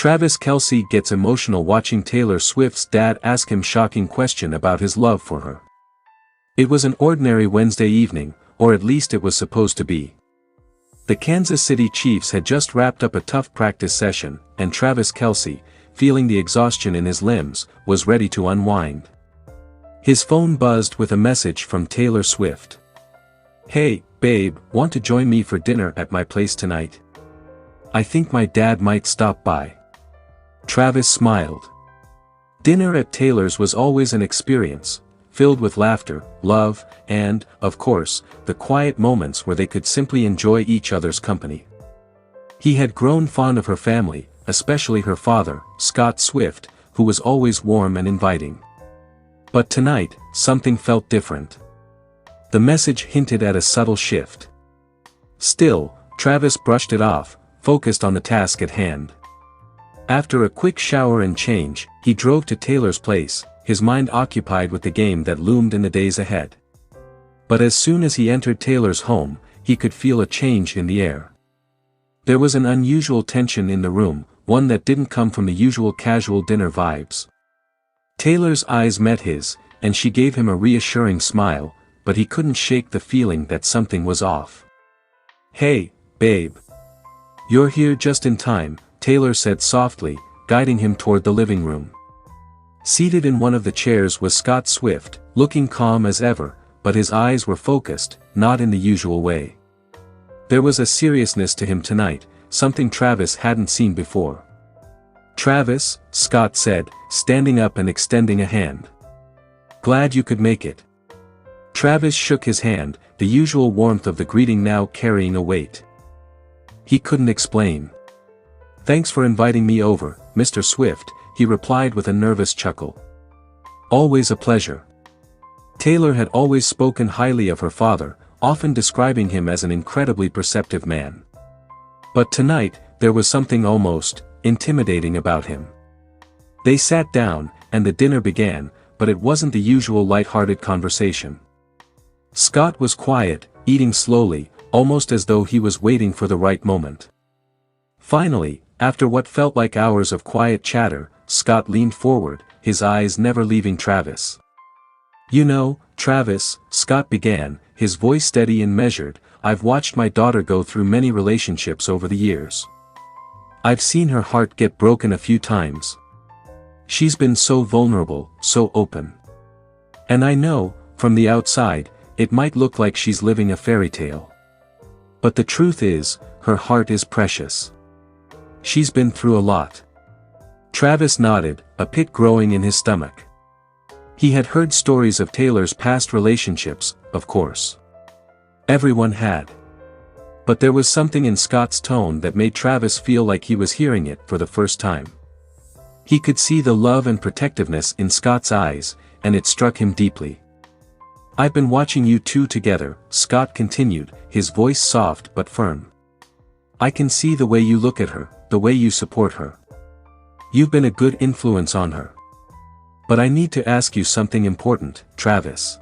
Travis Kelce gets emotional watching Taylor Swift's dad ask him shocking question about his love for her. It was an ordinary Wednesday evening, or at least it was supposed to be. The Kansas City Chiefs had just wrapped up a tough practice session, and Travis Kelce, feeling the exhaustion in his limbs, was ready to unwind. His phone buzzed with a message from Taylor Swift. "Hey, babe, want to join me for dinner at my place tonight? I think my dad might stop by." Travis smiled. Dinner at Taylor's was always an experience, filled with laughter, love, and, of course, the quiet moments where they could simply enjoy each other's company. He had grown fond of her family, especially her father, Scott Swift, who was always warm and inviting. But tonight, something felt different. The message hinted at a subtle shift. Still, Travis brushed it off, focused on the task at hand. After a quick shower and change, he drove to Taylor's place, his mind occupied with the game that loomed in the days ahead. But as soon as he entered Taylor's home, he could feel a change in the air. There was an unusual tension in the room, one that didn't come from the usual casual dinner vibes. Taylor's eyes met his, and she gave him a reassuring smile, but he couldn't shake the feeling that something was off. "Hey, babe. You're here just in time," Taylor said softly, guiding him toward the living room. Seated in one of the chairs was Scott Swift, looking calm as ever, but his eyes were focused, not in the usual way. There was a seriousness to him tonight, something Travis hadn't seen before. "Travis," Scott said, standing up and extending a hand. "Glad you could make it." Travis shook his hand, the usual warmth of the greeting now carrying a weight. He couldn't explain. "Thanks for inviting me over, Mr. Swift," he replied with a nervous chuckle. "Always a pleasure." Taylor had always spoken highly of her father, often describing him as an incredibly perceptive man. But tonight, there was something almost intimidating about him. They sat down, and the dinner began, but it wasn't the usual light-hearted conversation. Scott was quiet, eating slowly, almost as though he was waiting for the right moment. Finally, after what felt like hours of quiet chatter, Scott leaned forward, his eyes never leaving Travis. "You know, Travis," Scott began, his voice steady and measured, "I've watched my daughter go through many relationships over the years. I've seen her heart get broken a few times. She's been so vulnerable, so open. And I know, from the outside, it might look like she's living a fairy tale. But the truth is, her heart is precious. She's been through a lot." Travis nodded, a pit growing in his stomach. He had heard stories of Taylor's past relationships, of course. Everyone had. But there was something in Scott's tone that made Travis feel like he was hearing it for the first time. He could see the love and protectiveness in Scott's eyes, and it struck him deeply. "I've been watching you two together," Scott continued, his voice soft but firm. "I can see the way you look at her, the way you support her. You've been a good influence on her. But I need to ask you something important, Travis."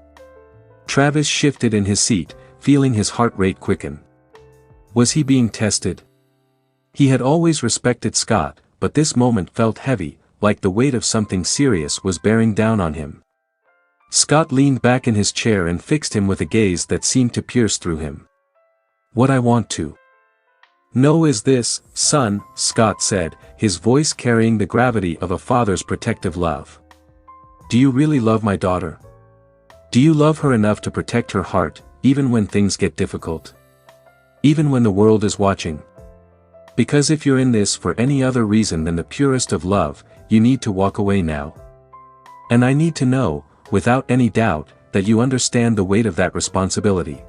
Travis shifted in his seat, feeling his heart rate quicken. Was he being tested? He had always respected Scott, but this moment felt heavy, like the weight of something serious was bearing down on him. Scott leaned back in his chair and fixed him with a gaze that seemed to pierce through him. "What I want to know is this, son," Scott said, his voice carrying the gravity of a father's protective love. "Do you really love my daughter? Do you love her enough to protect her heart, even when things get difficult? Even when the world is watching? Because if you're in this for any other reason than the purest of love, you need to walk away now. And I need to know, without any doubt, that you understand the weight of that responsibility."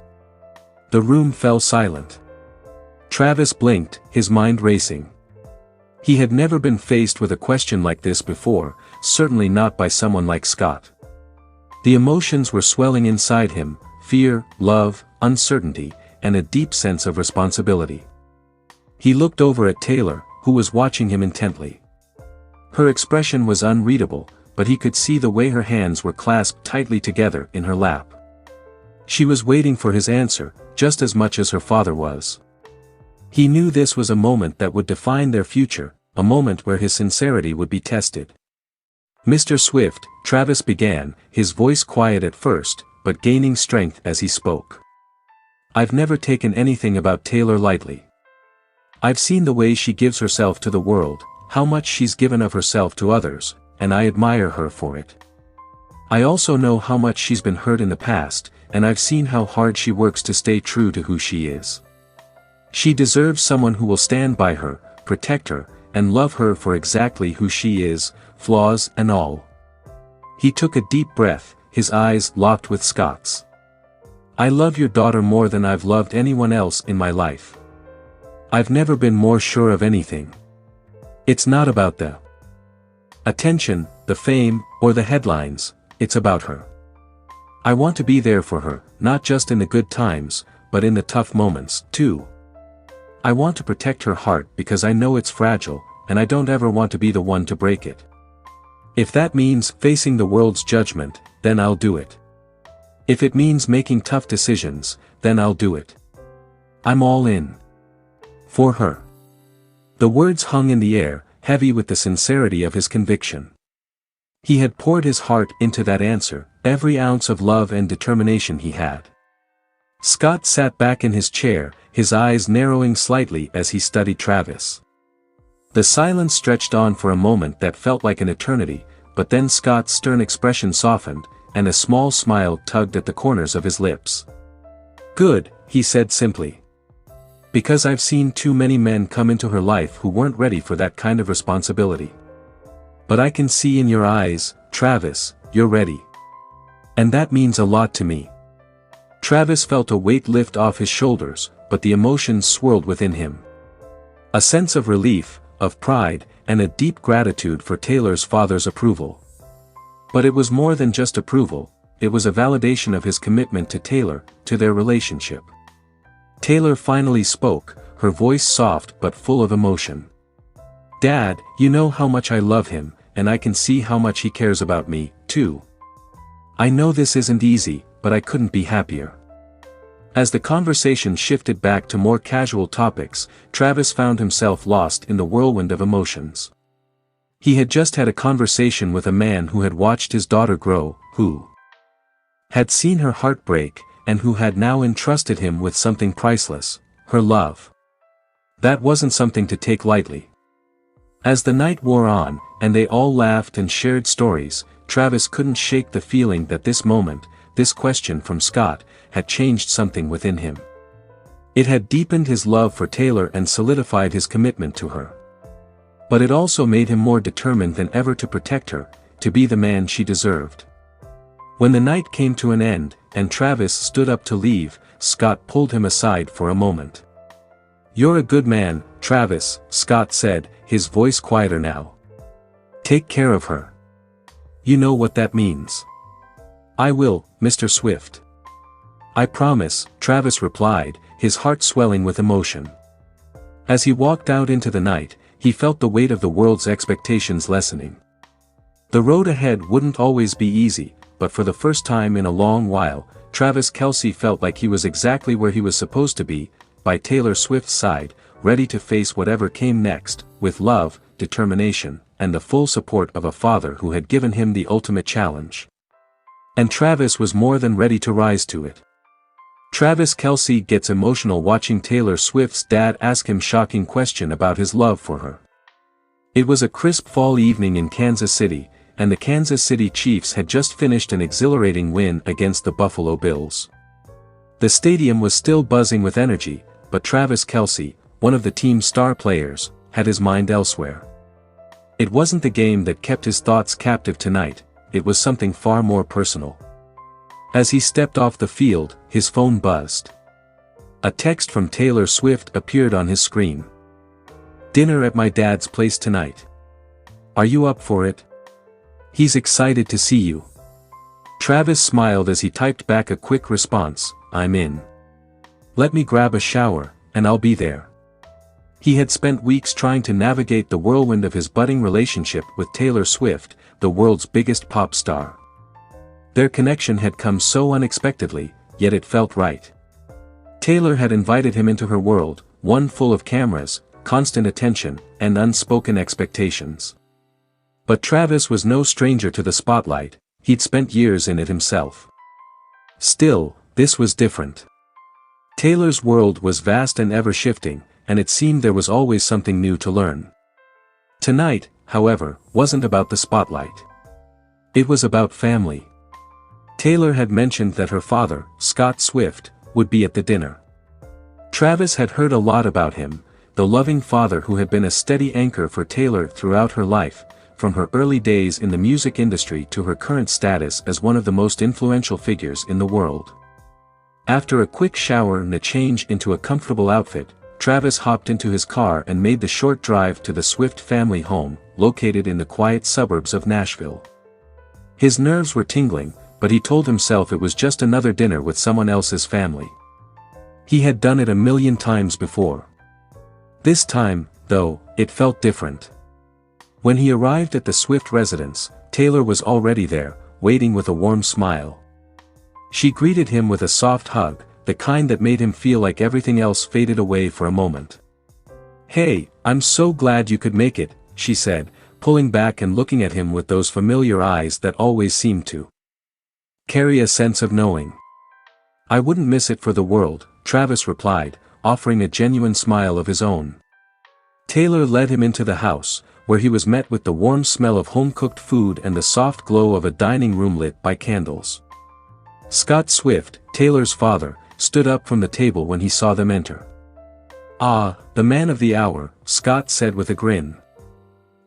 The room fell silent. Travis blinked, his mind racing. He had never been faced with a question like this before, certainly not by someone like Scott. The emotions were swelling inside him, fear, love, uncertainty, and a deep sense of responsibility. He looked over at Taylor, who was watching him intently. Her expression was unreadable, but he could see the way her hands were clasped tightly together in her lap. She was waiting for his answer, just as much as her father was. He knew this was a moment that would define their future, a moment where his sincerity would be tested. "Mr. Swift," Travis began, his voice quiet at first, but gaining strength as he spoke. "I've never taken anything about Taylor lightly. I've seen the way she gives herself to the world, how much she's given of herself to others, and I admire her for it. I also know how much she's been hurt in the past, and I've seen how hard she works to stay true to who she is. She deserves someone who will stand by her, protect her, and love her for exactly who she is, flaws and all." He took a deep breath, his eyes locked with Scott's. "I love your daughter more than I've loved anyone else in my life. I've never been more sure of anything. It's not about the attention, the fame, or the headlines, it's about her. I want to be there for her, not just in the good times, but in the tough moments, too. I want to protect her heart because I know it's fragile, and I don't ever want to be the one to break it. If that means facing the world's judgment, then I'll do it. If it means making tough decisions, then I'll do it. I'm all in. For her." The words hung in the air, heavy with the sincerity of his conviction. He had poured his heart into that answer, every ounce of love and determination he had. Scott sat back in his chair, his eyes narrowing slightly as he studied Travis. The silence stretched on for a moment that felt like an eternity, but then Scott's stern expression softened, and a small smile tugged at the corners of his lips. "Good," he said simply. "Because I've seen too many men come into her life who weren't ready for that kind of responsibility. But I can see in your eyes, Travis, you're ready. And that means a lot to me." Travis felt a weight lift off his shoulders, but the emotions swirled within him. A sense of relief, of pride, and a deep gratitude for Taylor's father's approval. But it was more than just approval, it was a validation of his commitment to Taylor, to their relationship. Taylor finally spoke, her voice soft but full of emotion. "Dad, you know how much I love him, and I can see how much he cares about me, too. I know this isn't easy, but I couldn't be happier." As the conversation shifted back to more casual topics, Travis found himself lost in the whirlwind of emotions. He had just had a conversation with a man who had watched his daughter grow, who had seen her heart break, and who had now entrusted him with something priceless, her love. That wasn't something to take lightly. As the night wore on, and they all laughed and shared stories, Travis couldn't shake the feeling that this moment, this question from Scott, had changed something within him. It had deepened his love for Taylor and solidified his commitment to her. But it also made him more determined than ever to protect her, to be the man she deserved. When the night came to an end, and Travis stood up to leave, Scott pulled him aside for a moment. "You're a good man, Travis," Scott said, his voice quieter now. "Take care of her. You know what that means." "I will, Mr. Swift." "I promise," Travis replied, his heart swelling with emotion. As he walked out into the night, he felt the weight of the world's expectations lessening. The road ahead wouldn't always be easy, but for the first time in a long while, Travis Kelce felt like he was exactly where he was supposed to be, by Taylor Swift's side, ready to face whatever came next, with love, determination, and the full support of a father who had given him the ultimate challenge. And Travis was more than ready to rise to it. Travis Kelce gets emotional watching Taylor Swift's dad ask him shocking question about his love for her. It was a crisp fall evening in Kansas City, and the Kansas City Chiefs had just finished an exhilarating win against the Buffalo Bills. The stadium was still buzzing with energy, but Travis Kelce, one of the team's star players, had his mind elsewhere. It wasn't the game that kept his thoughts captive tonight, it was something far more personal. As he stepped off the field, his phone buzzed. A text from Taylor Swift appeared on his screen. "Dinner at my dad's place tonight. Are you up for it? He's excited to see you." Travis smiled as he typed back a quick response, "I'm in. Let me grab a shower, and I'll be there." He had spent weeks trying to navigate the whirlwind of his budding relationship with Taylor Swift, the world's biggest pop star. Their connection had come so unexpectedly, yet it felt right. Taylor had invited him into her world, one full of cameras, constant attention, and unspoken expectations. But Travis was no stranger to the spotlight, he'd spent years in it himself. Still, this was different. Taylor's world was vast and ever-shifting, and it seemed there was always something new to learn. Tonight, however, wasn't about the spotlight. It was about family. Taylor had mentioned that her father, Scott Swift, would be at the dinner. Travis had heard a lot about him, the loving father who had been a steady anchor for Taylor throughout her life, from her early days in the music industry to her current status as one of the most influential figures in the world. After a quick shower and a change into a comfortable outfit, Travis hopped into his car and made the short drive to the Swift family home, located in the quiet suburbs of Nashville. His nerves were tingling, but he told himself it was just another dinner with someone else's family. He had done it a million times before. This time, though, it felt different. When he arrived at the Swift residence, Taylor was already there, waiting with a warm smile. She greeted him with a soft hug, the kind that made him feel like everything else faded away for a moment. "Hey, I'm so glad you could make it," she said, pulling back and looking at him with those familiar eyes that always seemed to carry a sense of knowing. "I wouldn't miss it for the world," Travis replied, offering a genuine smile of his own. Taylor led him into the house, where he was met with the warm smell of home-cooked food and the soft glow of a dining room lit by candles. Scott Swift, Taylor's father, stood up from the table when he saw them enter. "Ah, the man of the hour," Scott said with a grin.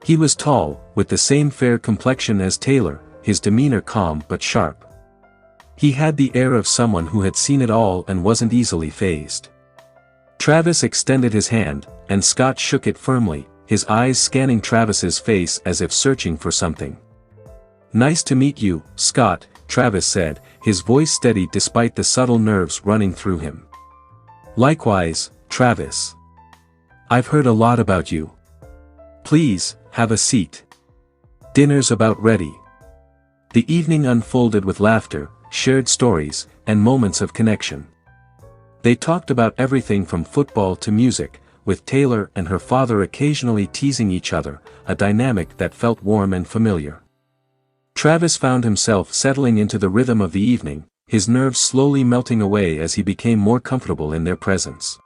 He was tall, with the same fair complexion as Taylor, his demeanor calm but sharp. He had the air of someone who had seen it all and wasn't easily fazed. Travis extended his hand, and Scott shook it firmly, his eyes scanning Travis's face as if searching for something. "Nice to meet you, Scott," Travis said, his voice steady despite the subtle nerves running through him. "Likewise, Travis. I've heard a lot about you. Please, have a seat. Dinner's about ready." The evening unfolded with laughter, shared stories, and moments of connection. They talked about everything from football to music, with Taylor and her father occasionally teasing each other, a dynamic that felt warm and familiar. Travis found himself settling into the rhythm of the evening, his nerves slowly melting away as he became more comfortable in their presence.